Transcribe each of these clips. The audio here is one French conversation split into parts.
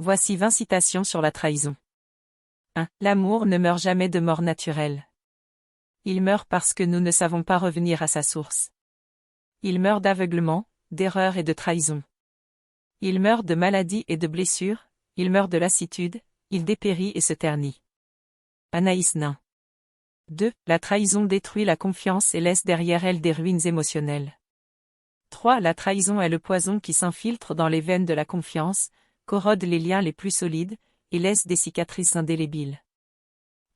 Voici 20 citations sur la trahison. 1. L'amour ne meurt jamais de mort naturelle. Il meurt parce que nous ne savons pas revenir à sa source. Il meurt d'aveuglement, d'erreur et de trahison. Il meurt de maladie et de blessures, il meurt de lassitude, il dépérit et se ternit. Anaïs Nin. 2. La trahison détruit la confiance et laisse derrière elle des ruines émotionnelles. 3. La trahison est le poison qui s'infiltre dans les veines de la confiance, corrode les liens les plus solides, et laisse des cicatrices indélébiles.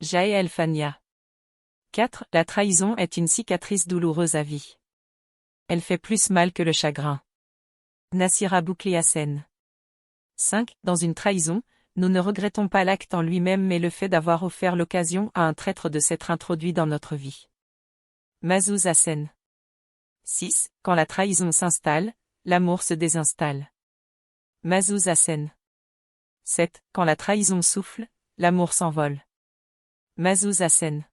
Jaë El Fania. 4. La trahison est une cicatrice douloureuse à vie. Elle fait plus mal que le chagrin. Nassira Boukli Hassen. 5. Dans une trahison, nous ne regrettons pas l'acte en lui-même mais le fait d'avoir offert l'occasion à un traître de s'être introduit dans notre vie. Mazouz Hassen. 6. Quand la trahison s'installe, l'amour se désinstalle. Mazouz Hassen. 7. Quand la trahison souffle, l'amour s'envole. Mazouz Hassen.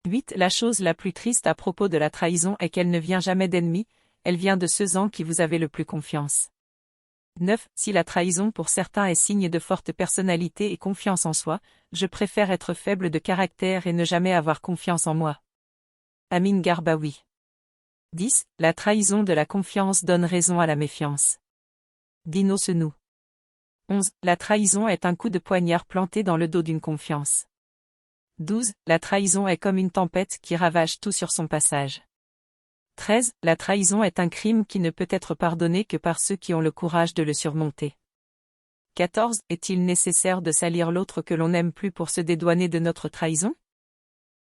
8. La chose la plus triste à propos de la trahison est qu'elle ne vient jamais d'ennemis, elle vient de ceux en qui vous avez le plus confiance. 9. Si la trahison pour certains est signe de forte personnalité et confiance en soi, je préfère être faible de caractère et ne jamais avoir confiance en moi. Amin Garbaoui. 10. La trahison de la confiance donne raison à la méfiance. Dino Senou. 11. La trahison est un coup de poignard planté dans le dos d'une confiance. 12. La trahison est comme une tempête qui ravage tout sur son passage. 13. La trahison est un crime qui ne peut être pardonné que par ceux qui ont le courage de le surmonter. 14. Est-il nécessaire de salir l'autre que l'on n'aime plus pour se dédouaner de notre trahison?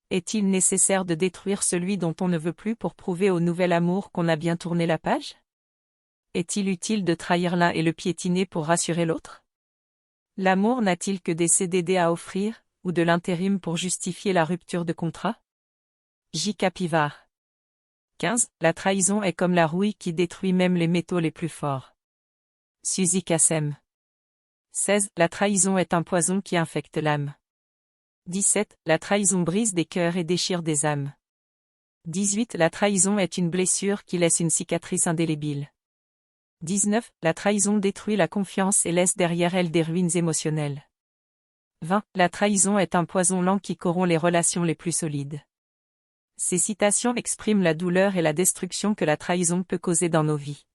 Est-il nécessaire de détruire celui dont on ne veut plus pour prouver au nouvel amour qu'on a bien tourné la page? Est-il utile de trahir l'un et le piétiner pour rassurer l'autre? L'amour n'a-t-il que des CDD à offrir, ou de l'intérim pour justifier la rupture de contrat? J.K. Pivard. 15. La trahison est comme la rouille qui détruit même les métaux les plus forts. Suzy Kassem. 16. La trahison est un poison qui infecte l'âme. 17. La trahison brise des cœurs et déchire des âmes. 18. La trahison est une blessure qui laisse une cicatrice indélébile. 19. La trahison détruit la confiance et laisse derrière elle des ruines émotionnelles. 20. La trahison est un poison lent qui corrompt les relations les plus solides. Ces citations expriment la douleur et la destruction que la trahison peut causer dans nos vies.